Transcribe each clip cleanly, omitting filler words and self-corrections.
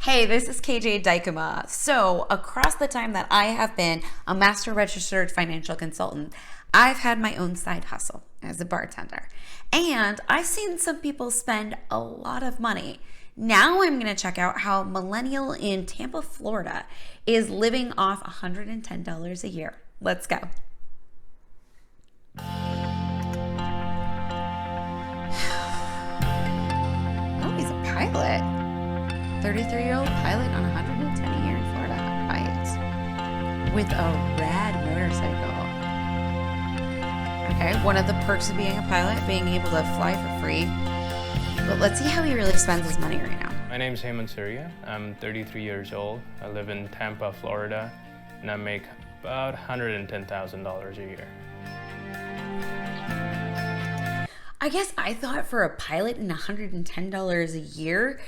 Hey, this is KJ Dykema. So, across the time that I have been a master registered financial consultant, I've had my own side hustle as a bartender. And I've seen some people spend a lot of money. Now I'm going to check out how millennial in Tampa, Florida is living off $110 a year. Let's go. Oh, he's a pilot. 33-year-old pilot on 110 a year in Florida. Right. With a rad motorcycle. Okay, one of the perks of being a pilot, being able to fly for free. But let's see how he really spends his money right now. My name is Heyman Surya. I'm 33 years old. I live in Tampa, Florida, and I make about $110,000 a year. I guess I thought for a pilot and $110 a year,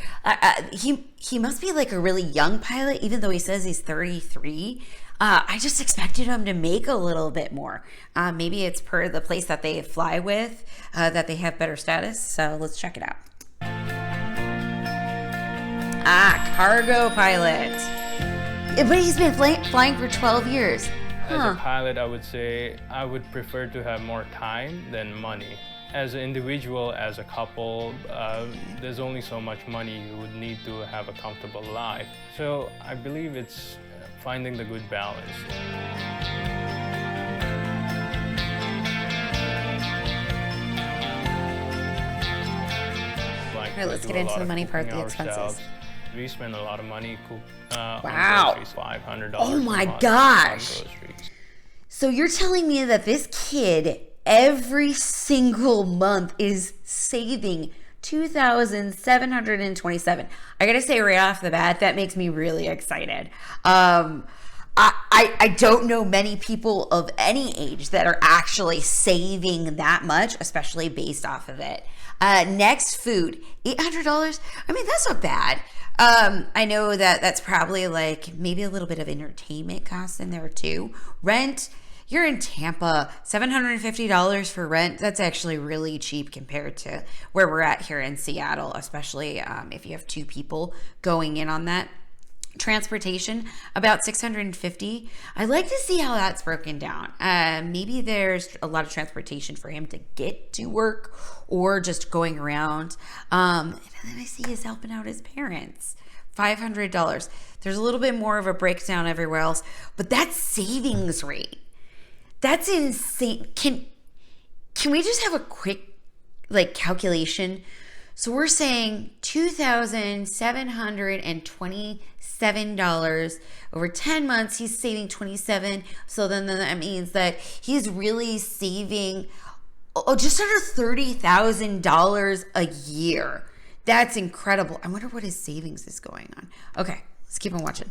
he must be like a really young pilot, even though he says he's 33. I just expected him to make a little bit more. Maybe it's per the place that they fly with, that they have better status. So let's check it out. Cargo pilot. But he's been flying for 12 years. As a pilot, I would say I would prefer to have more time than money. As an individual, as a couple, there's only so much money you would need to have a comfortable life. So I believe it's finding the good balance. Like, okay, let's get into the money part, the expenses. We spend a lot of money wow. on groceries, $500 oh my a month gosh. on groceries. So you're telling me that this kid every single month is saving $2,727. I gotta say right off the bat, that makes me really excited. I don't know many people of any age that are actually saving that much, especially based off of it. Next, food, $800. I mean, that's not bad. I know that that's probably like maybe a little bit of entertainment costs in there too. Rent. You're in Tampa, $750 for rent. That's actually really cheap compared to where we're at here in Seattle, especially if you have two people going in on that. Transportation, about $650. I'd like to see how that's broken down. Maybe there's a lot of transportation for him to get to work or just going around. And then I see he's helping out his parents. $500. There's a little bit more of a breakdown everywhere else, but that's savings rate. That's insane. Can we just have a quick calculation? So we're saying $2,727 over 10 months. He's saving 27. So then that means that he's really saving just under $30,000 a year. That's incredible. I wonder what his savings is going on. Okay, let's keep on watching.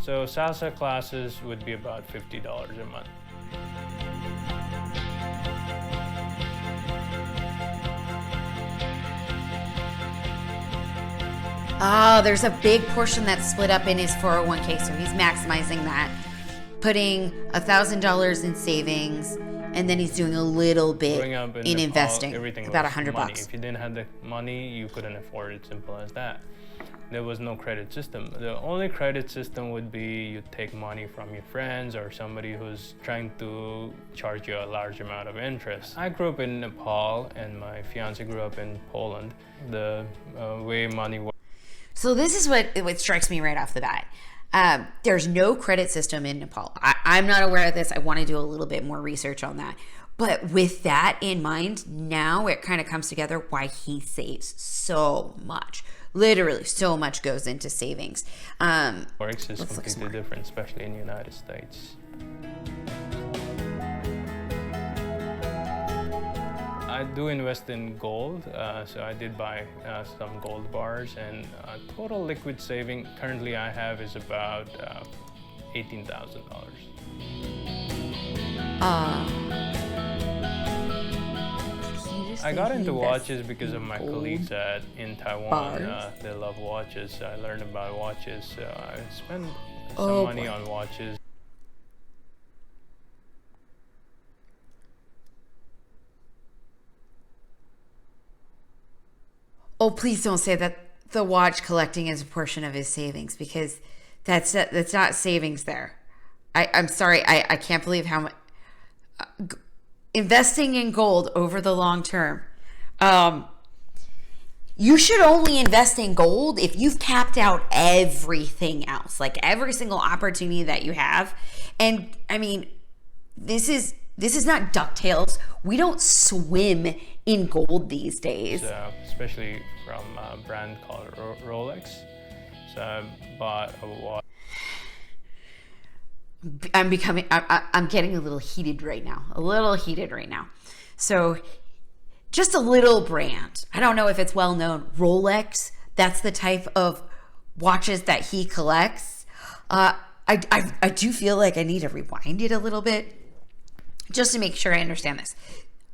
So salsa classes would be about $50 a month. Oh, there's a big portion that's split up in his 401k, so he's maximizing that, putting $1,000 in savings, and then he's doing a little bit in Nepal, investing, about $100. If you didn't have the money, you couldn't afford it. Simple as that. There was no credit system. The only credit system would be you take money from your friends or somebody who's trying to charge you a large amount of interest. I grew up in Nepal and my fiance grew up in Poland. The way money works. So this is what strikes me right off the bat. There's no credit system in Nepal. I'm not aware of this. I want to do a little bit more research on that. But with that in mind, now it kind of comes together why he saves so much. Literally, so much goes into savings. Forex is completely different, especially in the United States. I do invest in gold, so I did buy some gold bars, and total liquid saving currently I have is about $18,000. I got into watches because of my colleagues in Taiwan. They love watches. I learned about watches, so I spend some money on watches. Oh, please don't say that the watch collecting as a portion of his savings, because that's not savings there. I'm sorry. I can't believe how much investing in gold over the long term. You should only invest in gold if you've tapped out everything else, like every single opportunity that you have. And I mean, this is not DuckTales. We don't swim in gold these days. Especially from a brand called Rolex. So I bought a watch. I'm getting a little heated right now. So just a little brand. I don't know if it's well known. Rolex. That's the type of watches that he collects. I do feel like I need to rewind it a little bit just to make sure I understand this.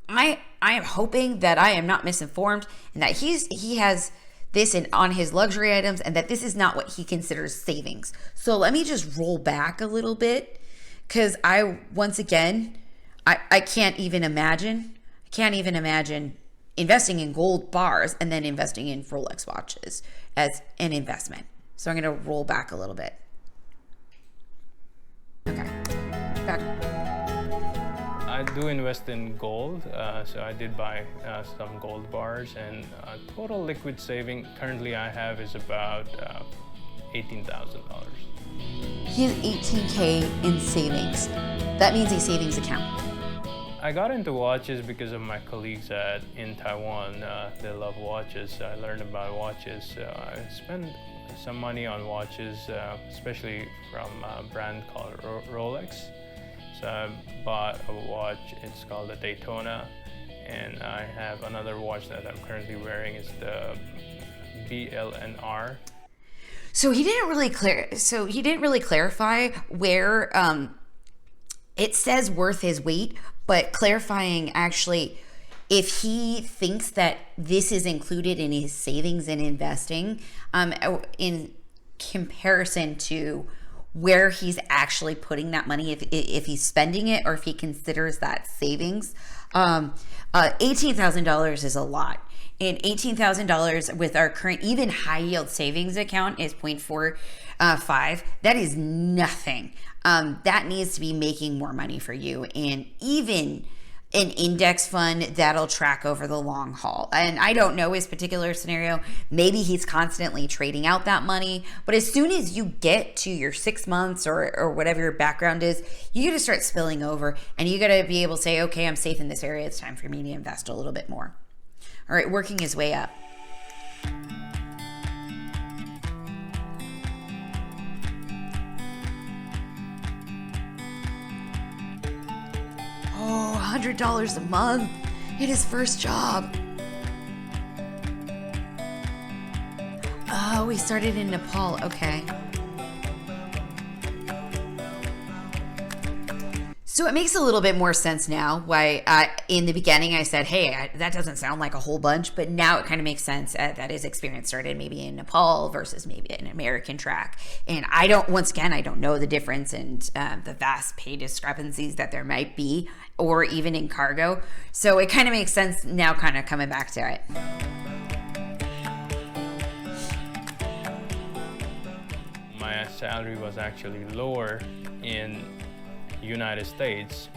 I am hoping that I am not misinformed and that he has this on his luxury items and that this is not what he considers savings. So let me just roll back a little bit, because I can't even imagine investing in gold bars and then investing in Rolex watches as an investment. So I'm going to roll back a little bit. Okay. Back. I do invest in gold, so I did buy some gold bars, and total liquid saving currently I have is about $18,000. He has $18K in savings. That means a savings account. I got into watches because of my colleagues in Taiwan. They love watches, so I learned about watches. So I spent some money on watches, especially from a brand called Rolex. So I bought a watch, it's called the Daytona, and I have another watch that I'm currently wearing, it's the BLNR. So he didn't really clarify where it says worth his weight, but clarifying actually if he thinks that this is included in his savings and investing in comparison to where he's actually putting that money, if he's spending it or if he considers that savings. $18,000 is a lot. And $18,000 with our current even high yield savings account is 0.45. That is nothing. That needs to be making more money for you. And even an index fund that'll track over the long haul. And I don't know his particular scenario. Maybe he's constantly trading out that money. But as soon as you get to your 6 months or whatever your background is, you got to start spilling over. And you got to be able to say, okay, I'm safe in this area. It's time for me to invest a little bit more. All right, working his way up. Oh, $100 a month in his first job. Oh, we started in Nepal. Okay. So it makes a little bit more sense now why in the beginning I said, hey, that doesn't sound like a whole bunch, but now it kind of makes sense that his experience started maybe in Nepal versus maybe an American track. And I don't know the difference and the vast pay discrepancies that there might be, or even in cargo. So it kind of makes sense now kind of coming back to it. My salary was actually lower in United States.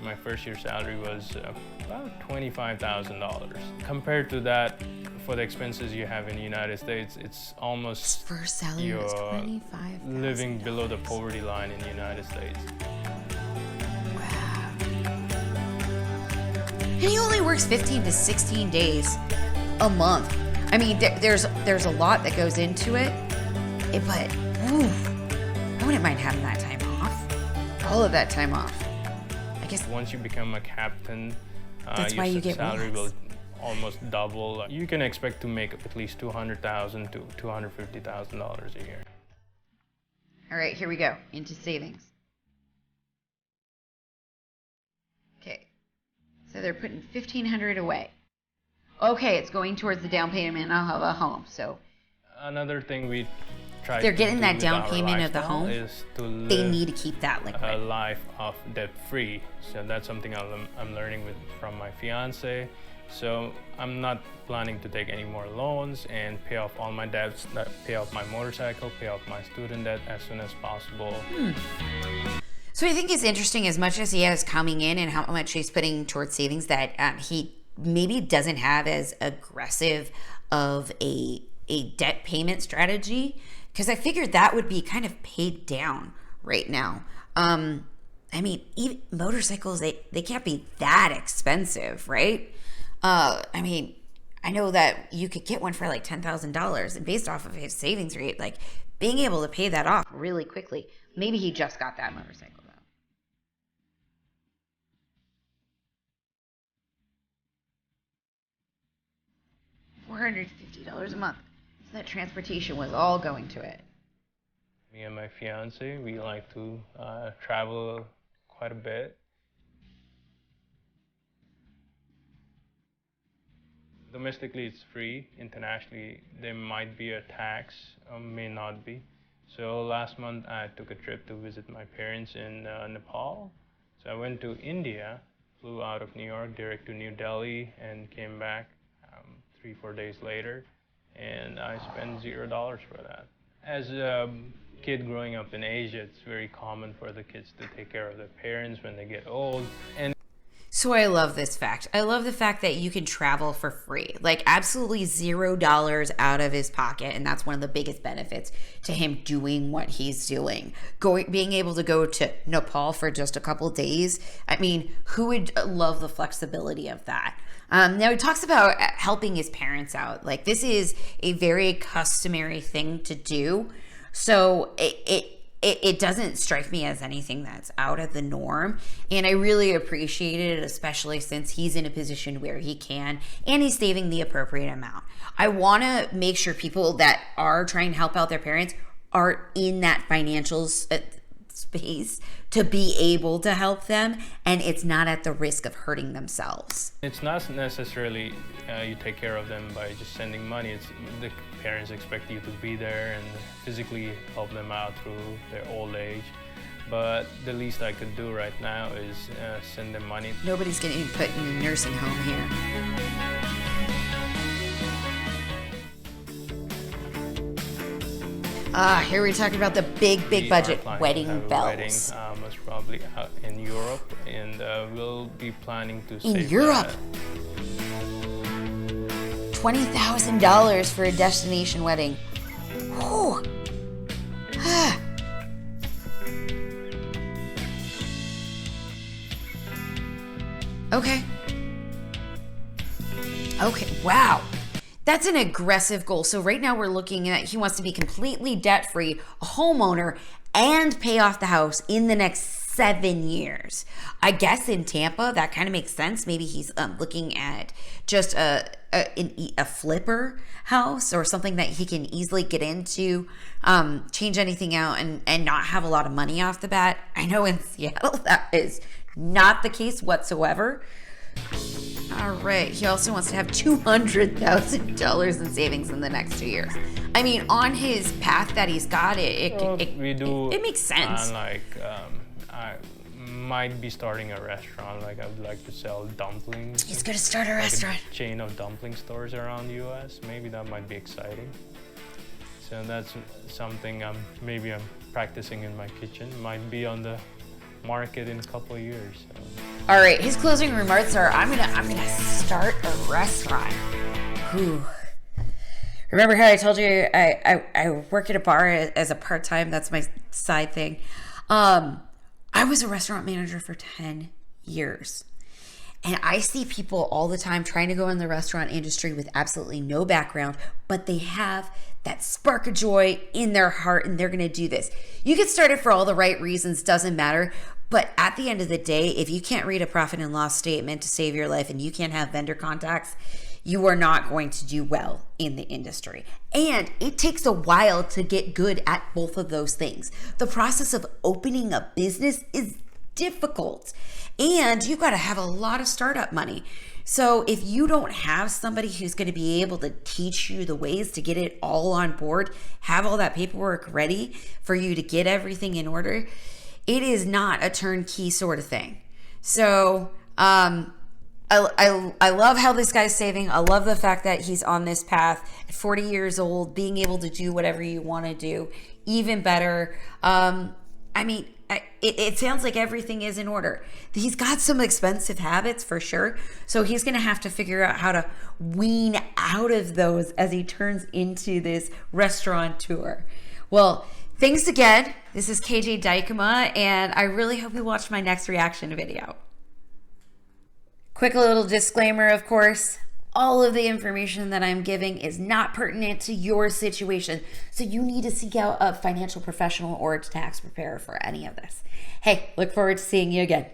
My first year salary was about $25,000. Compared to that, for the expenses you have in the United States, it's almost first salary was $25,000. Living below the poverty line in the United States. Wow. And he only works 15 to 16 days a month. I mean, there's a lot that goes into it, but I wouldn't mind having that time off. All of that time off. I guess once you become a captain, that's why you get salary will almost double. You can expect to make at least $200,000 to $250,000 a year. All right, here we go into savings. Okay, so they're putting $1,500 away. Okay, it's going towards the down payment of a home. So another thing we try they're to getting do that with down our payment of the lifestyle home, is to they live need to keep that a liquid. life of debt-free. So that's something I'm learning from my fiance. So I'm not planning to take any more loans and pay off all my debts, pay off my motorcycle, pay off my student debt as soon as possible. So I think it's interesting, as much as he has coming in and how much he's putting towards savings, that he maybe doesn't have as aggressive of a debt payment strategy, because I figured that would be kind of paid down right now. I mean, even motorcycles, they can't be that expensive, right? I mean, I know that you could get one for like $10,000, and based off of his savings rate, like being able to pay that off really quickly. Maybe he just got that motorcycle though. $450 a month. So that transportation was all going to it. Me and my fiance, we like to travel quite a bit. Domestically, it's free. Internationally, there might be a tax, or may not be. So last month, I took a trip to visit my parents in Nepal. So I went to India, flew out of New York direct to New Delhi, and came back 3-4 days later, and I spent $0 for that. As a kid growing up in Asia, it's very common for the kids to take care of their parents when they get old. And so I love this fact. I love the fact that you can travel for free, like absolutely $0 out of his pocket. And that's one of the biggest benefits to him doing what he's doing. Being able to go to Nepal for just a couple of days. I mean, who would love the flexibility of that? Now he talks about helping his parents out. Like, this is a very customary thing to do. So it doesn't strike me as anything that's out of the norm. And I really appreciate it, especially since he's in a position where he can, and he's saving the appropriate amount. I want to make sure people that are trying to help out their parents are in that financial space to be able to help them, and it's not at the risk of hurting themselves. it's not necessarily you take care of them by just sending money. It's the parents expect you to be there and physically help them out through their old age. But the least I could do right now is send them money. Nobody's getting put in a nursing home here. Here we're talking about the big budget wedding bells. Wedding, most probably out in Europe, and we'll be planning to In save Europe? that. $20,000 for a destination wedding. Whew. Okay. Okay, wow. That's an aggressive goal. So right now we're looking at, he wants to be completely debt-free, a homeowner, and pay off the house in the next 7 years. I guess in Tampa, that kind of makes sense. Maybe he's looking at just a flipper house or something that he can easily get into, change anything out, and not have a lot of money off the bat. I know in Seattle that is not the case whatsoever. All right. He also wants to have $200,000 in savings in the next 2 years. I mean, on his path that he's got, it makes sense. I might be starting a restaurant. Like, I would like to sell dumplings. He's gonna start a restaurant. A chain of dumpling stores around the U.S. Maybe that might be exciting. So that's something I'm practicing in my kitchen. Might be on the market in a couple of years. So. All right, his closing remarks are, I'm gonna start a restaurant. Whew. Remember how I told you I work at a bar as a part-time? That's my side thing. I was a restaurant manager for 10 years. And I see people all the time trying to go in the restaurant industry with absolutely no background, but they have that spark of joy in their heart, and they're going to do this. You get started for all the right reasons, doesn't matter. But at the end of the day, if you can't read a profit and loss statement to save your life and you can't have vendor contacts, you are not going to do well in the industry. And it takes a while to get good at both of those things. The process of opening a business is difficult, and you got to have a lot of startup money. So if you don't have somebody who's going to be able to teach you the ways to get it all on board, have all that paperwork ready for you to get everything in order, it is not a turnkey sort of thing. So I love how this guy's saving. I love the fact that he's on this path at 40 years old, being able to do whatever you want to do, even better. It sounds like everything is in order. He's got some expensive habits for sure. So he's going to have to figure out how to wean out of those as he turns into this restaurateur. Well, thanks again. This is KJ Dykema, and I really hope you watch my next reaction video. Quick little disclaimer, of course. All of the information that I'm giving is not pertinent to your situation. So you need to seek out a financial professional or a tax preparer for any of this. Hey, look forward to seeing you again.